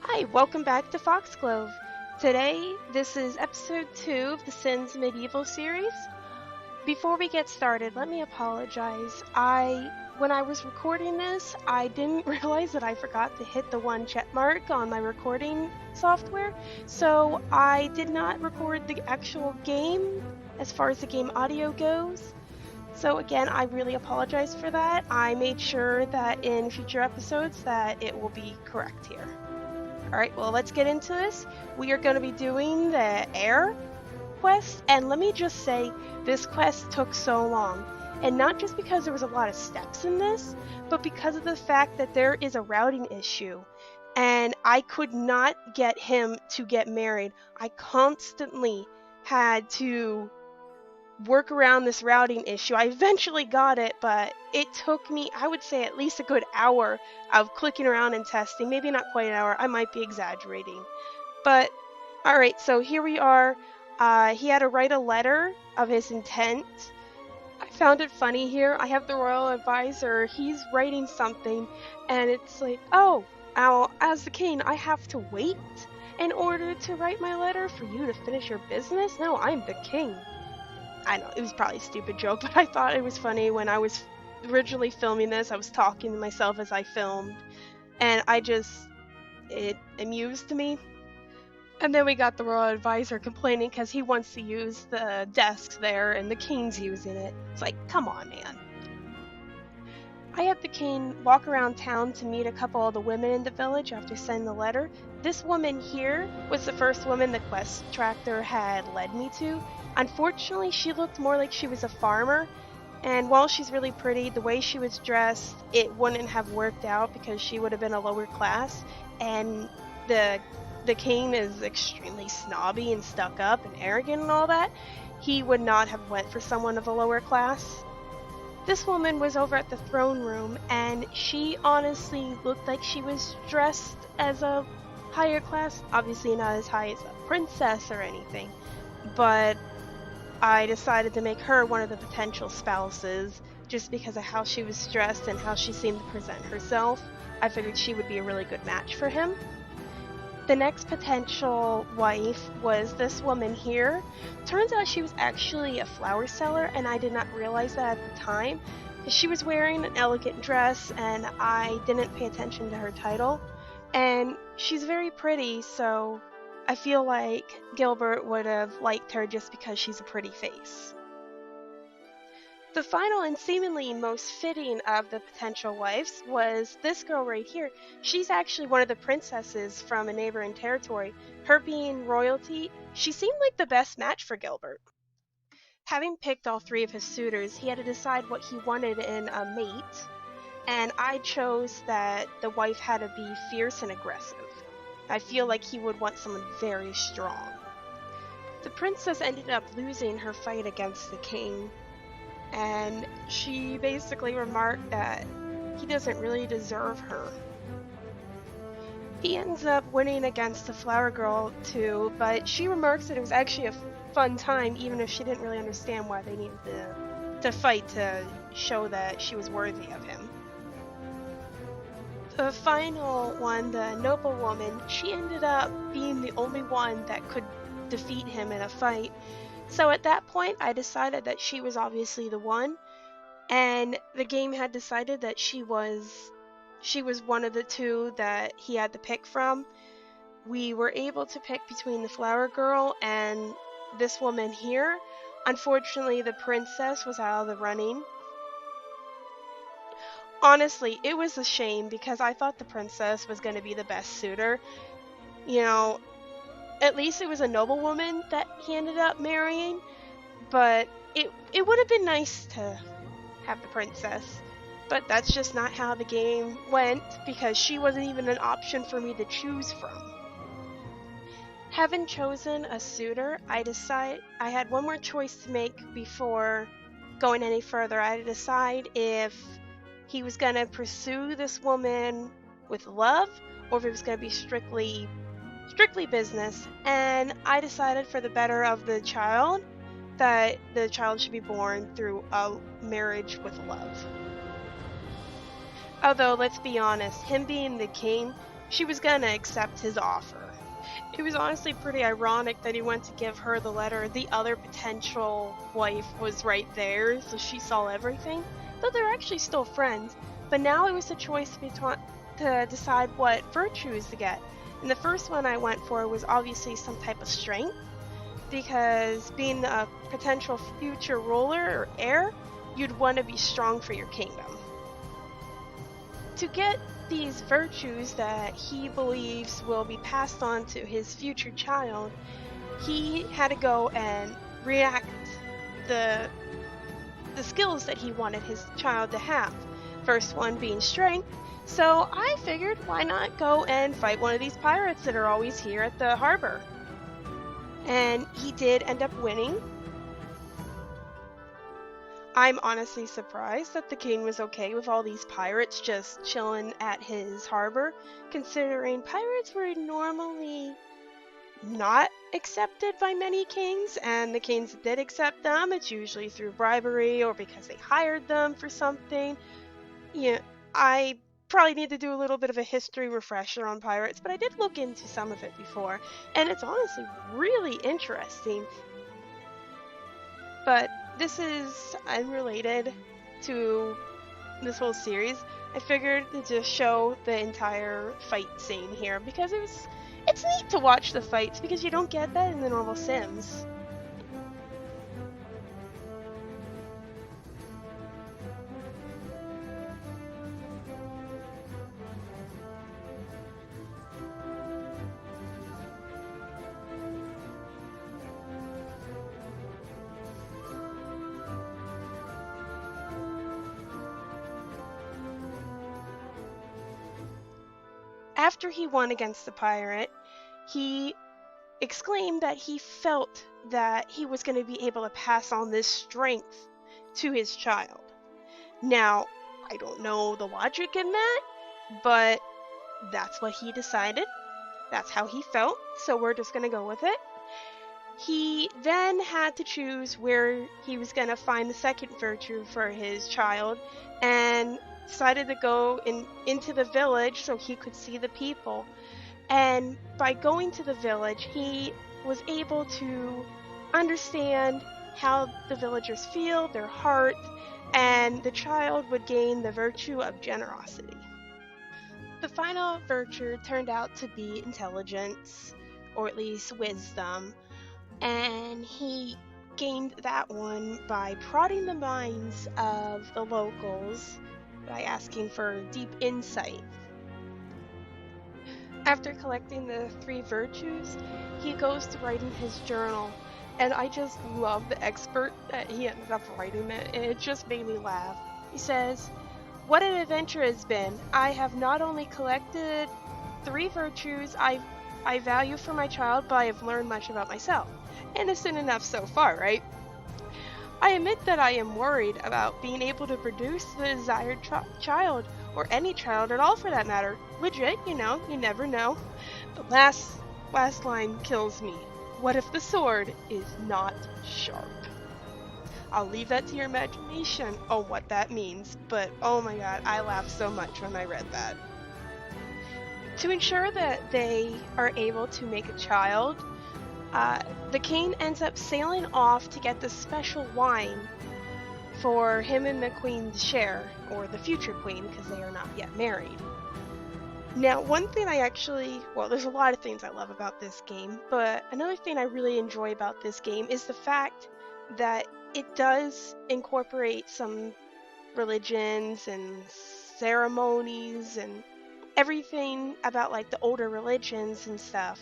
Hi, welcome back to Foxglove. Today, this is episode 2 of the Sins Medieval series. Before we get started, let me apologize. When I was recording this, I didn't realize that I forgot to hit the one check mark on my recording software, so I did not record the actual game as far as the game audio goes. So again, I really apologize for that. I made sure that in future episodes that it will be correct here. Alright, well, let's get into this. We are going to be doing the heir quest, and let me just say, this quest took so long. And not just because there was a lot of steps in this, but because of the fact that there is a routing issue. And I could not get him to get married. I constantly had to work around this routing issue. I eventually got it, but it took me, I would say, at least a good hour of clicking around and testing. Maybe not quite an hour. I might be exaggerating. But, alright, so here we are. He had to write a letter of his intent. I found it funny here. I have the royal advisor. He's writing something, and it's like, oh, as the king, I have to wait in order to write my letter for you to finish your business? No, I'm the king. I know, it was probably a stupid joke, but I thought it was funny. When I was originally filming this, I was talking to myself as I filmed, and it amused me. And then we got the royal advisor complaining because he wants to use the desks there, and the king's using it. It's like, come on, man. I had the king walk around town to meet a couple of the women in the village after sending the letter. This woman here was the first woman the quest tractor had led me to. Unfortunately, she looked more like she was a farmer, and while she's really pretty, the way she was dressed, it wouldn't have worked out because she would have been a lower class, and the king is extremely snobby and stuck up and arrogant and all that. He would not have went for someone of a lower class. This woman was over at the throne room, and she honestly looked like she was dressed as a higher class, obviously not as high as a princess or anything, but I decided to make her one of the potential spouses just because of how she was dressed and how she seemed to present herself. I figured she would be a really good match for him. The next potential wife was this woman here. Turns out she was actually a flower seller, and I did not realize that at the time. She was wearing an elegant dress, and I didn't pay attention to her title. And she's very pretty, so I feel like Gilbert would have liked her just because she's a pretty face. The final and seemingly most fitting of the potential wives was this girl right here. She's actually one of the princesses from a neighboring territory. Her being royalty, she seemed like the best match for Gilbert. Having picked all three of his suitors, he had to decide what he wanted in a mate, and I chose that the wife had to be fierce and aggressive. I feel like he would want someone very strong. The princess ended up losing her fight against the king, and she basically remarked that he doesn't really deserve her. He ends up winning against the flower girl too, but she remarks that it was actually a fun time, even if she didn't really understand why they needed to fight to show that she was worthy of him. The final one, the noblewoman, she ended up being the only one that could defeat him in a fight. So at that point, I decided that she was obviously the one, and the game had decided that she was one of the two that he had to pick from. We were able to pick between the flower girl and this woman here. Unfortunately, the princess was out of the running. Honestly, it was a shame because I thought the princess was going to be the best suitor. You know, at least it was a noblewoman that he ended up marrying, but it would have been nice to have the princess. But that's just not how the game went because she wasn't even an option for me to choose from. Having chosen a suitor, I had one more choice to make before going any further. I had to decide if he was going to pursue this woman with love or if it was going to be strictly business. And I decided for the better of the child that the child should be born through a marriage with love. Although, let's be honest, him being the king, she was gonna accept his offer. It was honestly pretty ironic that he went to give her the letter. The other potential wife was right there, so she saw everything. Though they're actually still friends, but now it was a choice to decide what virtues to get. And the first one I went for was obviously some type of strength, because being a potential future ruler or heir, you'd want to be strong for your kingdom. To get these virtues that he believes will be passed on to his future child, he had to go and reenact the skills that he wanted his child to have. First one being strength, so I figured why not go and fight one of these pirates that are always here at the harbor. And he did end up winning. I'm honestly surprised that the king was okay with all these pirates just chilling at his harbor, considering pirates were normally not accepted by many kings, and the kings that did accept them, it's usually through bribery or because they hired them for something. Yeah, I probably need to do a little bit of a history refresher on pirates, but I did look into some of it before, and it's honestly really interesting. But this is unrelated to this whole series. I figured to just show the entire fight scene here because it's neat to watch the fights because you don't get that in the normal Sims. After he won against the pirate, he exclaimed that he felt that he was going to be able to pass on this strength to his child. Now, I don't know the logic in that, but that's what he decided. That's how he felt, so we're just going to go with it. He then had to choose where he was going to find the second virtue for his child, and decided to go into the village so he could see the people. And by going to the village, he was able to understand how the villagers feel, their heart, and the child would gain the virtue of generosity. The final virtue turned out to be intelligence, or at least wisdom, and he gained that one by prodding the minds of the locals by asking for deep insight. After collecting the 3 virtues, he goes to write in his journal, and I just love the expert that he ended up writing it, and it just made me laugh. He says, "What an adventure has been. I have not only collected 3 virtues I value for my child, but I have learned much about myself. Innocent enough so far, right? I admit that I am worried about being able to produce the desired child, or any child at all for that matter. Legit, you never know. The last line kills me. What if the sword is not sharp?" I'll leave that to your imagination on what that means, but oh my god, I laughed so much when I read that. To ensure that they are able to make a child, the king ends up sailing off to get the special wine for him and the queen to share, or the future queen, because they are not yet married. Now, one thing there's a lot of things I love about this game, but another thing I really enjoy about this game is the fact that it does incorporate some religions and ceremonies and everything about like the older religions and stuff.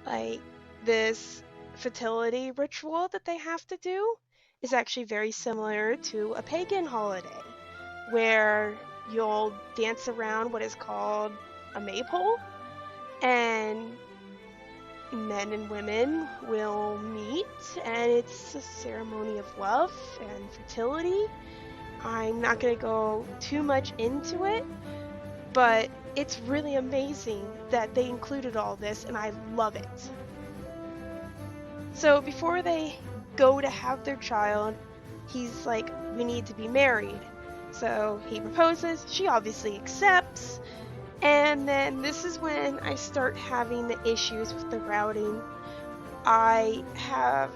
Like this fertility ritual that they have to do is actually very similar to a pagan holiday, where you'll dance around what is called a maypole, and men and women will meet, and it's a ceremony of love and fertility. I'm not going to go too much into it, but it's really amazing that they included all this, and I love it. So before they go to have their child, he's like, "We need to be married." So he proposes, she obviously accepts, And then this is when I start having the issues with the routing. I have,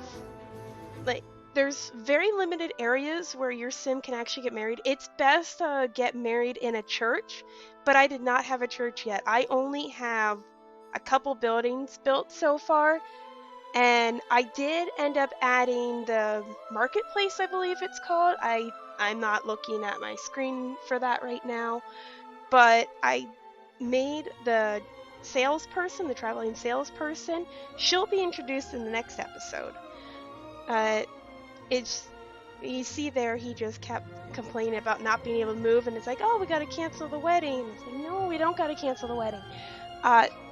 like, there's very limited areas where your sim can actually get married. It's best to get married in a church, but I did not have a church yet. I only have a couple buildings built so far, and I did end up adding the marketplace, I believe it's called. I'm not looking at my screen for that right now, but I made the salesperson, the traveling salesperson. She'll be introduced in the next episode. It's, you see there, he just kept complaining about not being able to move, and it's like, oh, we gotta cancel the wedding. It's like, no, we don't gotta cancel the wedding.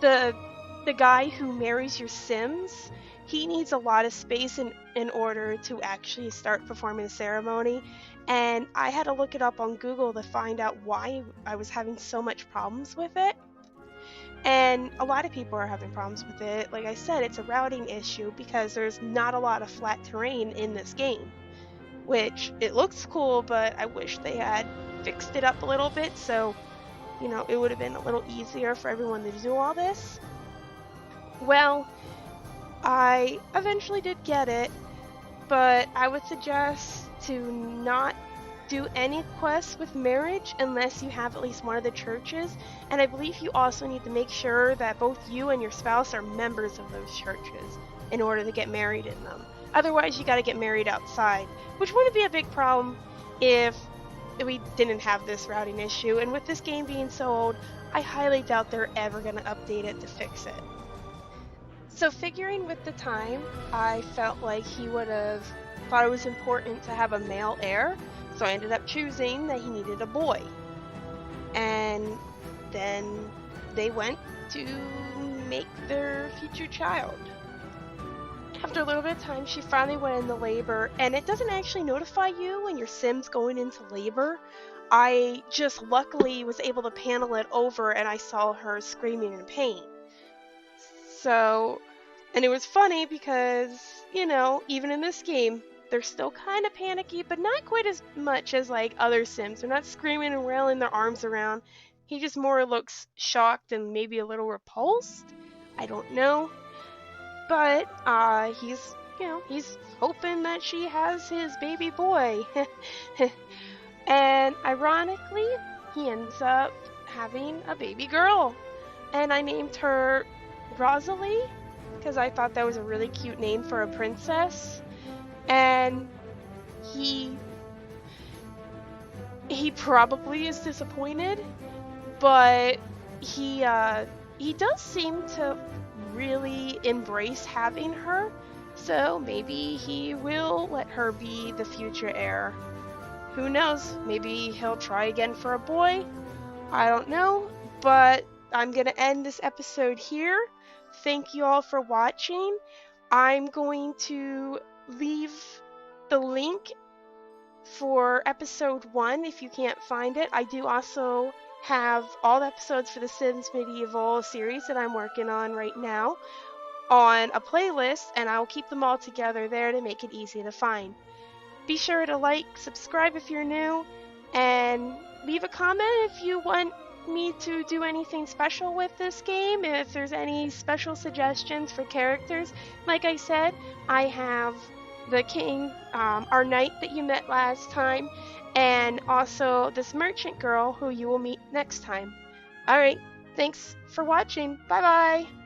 The guy who marries your Sims, he needs a lot of space in order to actually start performing the ceremony. And I had to look it up on Google to find out why I was having so much problems with it. And a lot of people are having problems with it. Like I said, it's a routing issue because there's not a lot of flat terrain in this game, which it looks cool, but I wish they had fixed it up a little bit so, you know, it would have been a little easier for everyone to do all this. Well, I eventually did get it, but I would suggest to not do any quests with marriage unless you have at least one of the churches, and I believe you also need to make sure that both you and your spouse are members of those churches in order to get married in them. Otherwise, you gotta get married outside, which wouldn't be a big problem if we didn't have this routing issue, and with this game being so old, I highly doubt they're ever gonna update it to fix it. So figuring with the time, I felt like he would have thought it was important to have a male heir, so I ended up choosing that he needed a boy. And then they went to make their future child. After a little bit of time, she finally went into labor, and it doesn't actually notify you when your Sim's going into labor. I just luckily was able to panel it over, and I saw her screaming in pain. So, and it was funny because, you know, even in this game, they're still kind of panicky, but not quite as much as like other Sims. They're not screaming and wailing their arms around. He just more looks shocked and maybe a little repulsed. I don't know. But he's, you know, he's hoping that she has his baby boy. And ironically, he ends up having a baby girl. And I named her Rosalie because I thought that was a really cute name for a princess. And he probably is disappointed, but he does seem to really embrace having her, so maybe he will let her be the future heir. Who knows? Maybe he'll try again for a boy. I don't know, but I'm gonna end this episode here. Thank you all for watching. I'm going to leave the link for episode 1 if you can't find it. I do also have all the episodes for the Sims Medieval series that I'm working on right now on a playlist, and I'll keep them all together there to make it easy to find. Be sure to like, subscribe if you're new, and leave a comment if you want me to do anything special with this game, if there's any special suggestions for characters. Like I said, I have the king, our knight that you met last time, and also this merchant girl who you will meet next time. Alright, thanks for watching. Bye bye!